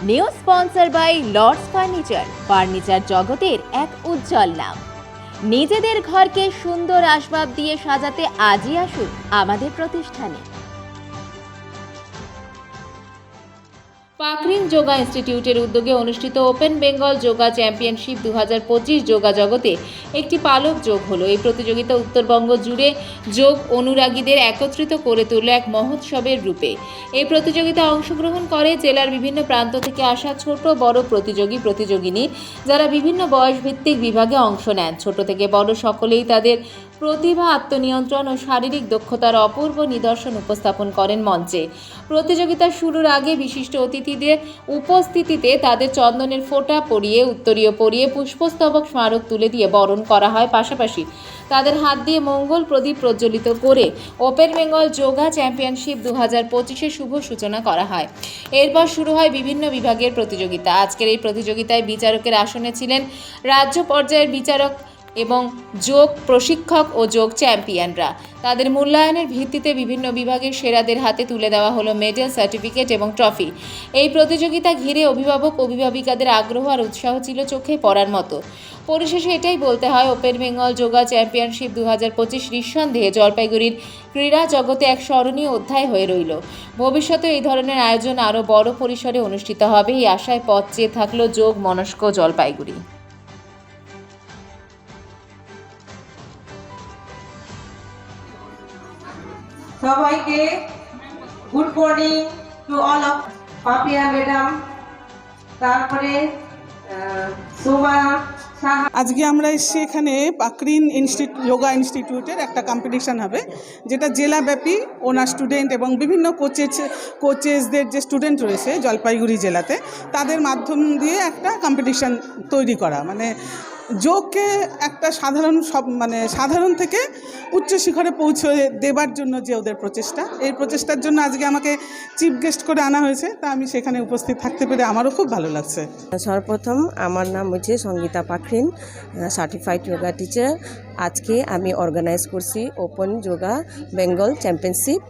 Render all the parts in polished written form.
New sponsor by Lords furniture জগতের এক উজ্জ্বল নাম। নিজেদের ঘরকে সুন্দর আসবাব দিয়ে সাজাতে আজই আসুন আমাদের প্রতিষ্ঠানে। পাকরিন যোগা ইনস্টিটিউটের উদ্যোগে অনুষ্ঠিত ওপেন বেঙ্গল যোগা চ্যাম্পিয়নশিপ 2025 যোগা জগতে একটি পালক যোগ হলো। এই প্রতিযোগিতা উত্তরবঙ্গ জুড়ে যোগ অনুরাগীদের একত্রিত করে তুলল এক মহোৎসবের রূপে। এই প্রতিযোগিতায় অংশগ্রহণ করে জেলার বিভিন্ন প্রান্ত থেকে আসা ছোট বড় প্রতিযোগিনী, যারা বিভিন্ন বয়সভিত্তিক বিভাগে অংশ নেন। ছোট থেকে বড় সকলেই তাদের প্রতিভা, আত্মনিয়ন্ত্রণ ও শারীরিক দক্ষতার অপূর্ব নিদর্শন উপস্থাপন করেন মঞ্চে। প্রতিযোগিতা শুরুর আগে বিশিষ্ট অতিথিদের উপস্থিতিতে তাদের চন্দনের ফোঁটা পরিয়ে, উত্তরীয় পরিয়ে, পুষ্পস্তবক স্মারক তুলে দিয়ে বরণ করা হয়। পাশাপাশি তাদের হাত দিয়ে মঙ্গল প্রদীপ প্রজ্বলিত করে ওপেন বেঙ্গল যোগা চ্যাম্পিয়নশিপ 2025-এর শুভ সূচনা করা হয়। এরপর শুরু হয় বিভিন্ন বিভাগের প্রতিযোগিতা। আজকের এই প্রতিযোগিতায় বিচারকের আসনে ছিলেন রাজ্য পর্যায়ের বিচারক এবং যোগ প্রশিক্ষক ও যোগ চ্যাম্পিয়নরা। তাদের মূল্যায়নের ভিত্তিতে বিভিন্ন বিভাগের সেরাদের হাতে তুলে দেওয়া হলো মেডেল, সার্টিফিকেট এবং ট্রফি। এই প্রতিযোগিতা ঘিরে অভিভাবক অভিভাবিকাদের আগ্রহ আর উৎসাহ ছিল চোখে পড়ার মতো। পরিশেষে এটাই বলতে হয়, ওপেন বেঙ্গল যোগা চ্যাম্পিয়নশিপ 2025 নিঃসন্দেহে জলপাইগুড়ির ক্রীড়া জগতে এক স্মরণীয় অধ্যায় হয়ে রইল। ভবিষ্যতে এই ধরনের আয়োজন আরও বড় পরিসরে অনুষ্ঠিত হবে, এই আশায় পথ চেয়ে থাকলো যোগ মনস্ক জলপাইগুড়ি। সবাইকে good morning to all of Papiya madam, তারপরে সোমা সাহা। আজকে আমরা এসেছি এখানে পাকরিন যোগা ইনস্টিটিউটের একটা কম্পিটিশান হবে, যেটা জেলাব্যাপী ওনার স্টুডেন্ট এবং বিভিন্ন কোচেসদের যে স্টুডেন্ট রয়েছে জলপাইগুড়ি জেলাতে, তাদের মাধ্যম দিয়ে একটা কম্পিটিশান তৈরি করা, মানে যোগকে একটা সাধারণ থেকে উচ্চ শিখরে পৌঁছে দেবার জন্য যে ওদের প্রচেষ্টা, এই প্রচেষ্টার জন্য আজকে আমাকে চিফ গেস্ট করে আনা হয়েছে। তা আমি সেখানে উপস্থিত থাকতে পেরে আমারও খুব ভালো লাগছে। সর্বপ্রথম আমার নাম হচ্ছে সঙ্গীতা পাকরিন, সার্টিফাইড যোগা টিচার। আজকে আমি অর্গানাইজ করছি ওপেন যোগা বেঙ্গল চ্যাম্পিয়নশিপ।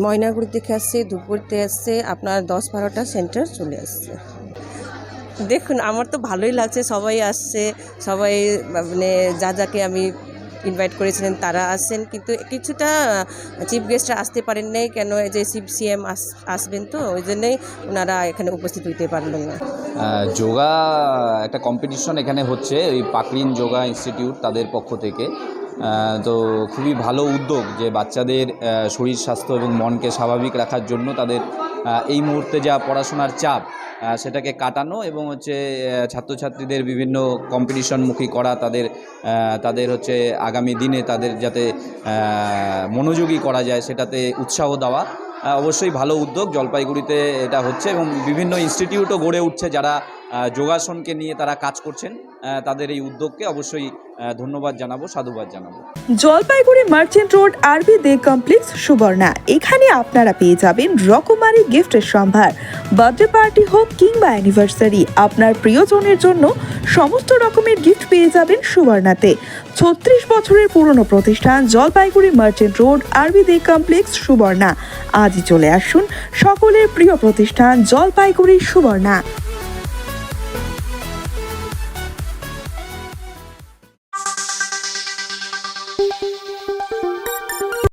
ময়নাগুড়ি থেকে আসছে, ধূপগুড়িতে আসছে, আপনার 10-12টা সেন্টার চলে আসছে। দেখুন, আমার তো ভালোই লাগছে, সবাই আসছে, সবাই মানে যাকে আমি ইনভাইট করেছিলেন তারা আসছেন, কিন্তু কিছুটা চিফ গেস্টরা আসতে পারেন নাই, কেন এই যে সিএম আসবেন, তো ওই জন্যই ওনারা এখানে উপস্থিত হতে পারলেন না। যোগা একটা কম্পিটিশন এখানে হচ্ছে ওই পাকরিন যোগা ইনস্টিটিউট তাদের পক্ষ থেকে। তো খুবই ভালো উদ্যোগ যে বাচ্চাদের শরীর স্বাস্থ্য এবং মনকে স্বাভাবিক রাখার জন্য তাদের এই মুহূর্তে যা পড়াশোনার চাপ সেটাকে কাটানো এবং হচ্ছে ছাত্রছাত্রীদের বিভিন্ন কম্পিটিশনমুখী করা, তাদের হচ্ছে আগামী দিনে তাদের যাতে মনোযোগী করা যায় সেটাতে উৎসাহ দেওয়া। অবশ্যই ভালো উদ্যোগ, জলপাইগুড়িতে এটা হচ্ছে এবং বিভিন্ন ইনস্টিটিউটও গড়ে উঠছে যারা যোগাসনকে নিয়ে তারা কাজ করছেন। তাদের এই উদ্যোগকে অবশ্যই ধন্যবাদ জানাবো, সাধুবাদ জানাবো। জলপাইগুড়ি মার্চেন্ট রোড আরবি দে কমপ্লেক্স সুবর্ণা, এখানে আপনারা পেয়ে যাবেন রকমারি গিফটের সম্ভার। বার্থডে পার্টি হোক কিংবা অ্যানিভার্সারি, আপনার প্রিয়জনের জন্য সমস্ত রকমের গিফট পেয়ে যাবেন সুবর্ণাতে। 36 বছরের পুরনো প্রতিষ্ঠান জলপাইগুড়ি মার্চেন্ট রোড আরবি দে কমপ্লেক্স সুবর্ণা। আজই চলে আসুন সকলের প্রিয় প্রতিষ্ঠান জলপাইগুড়ি সুবর্ণা।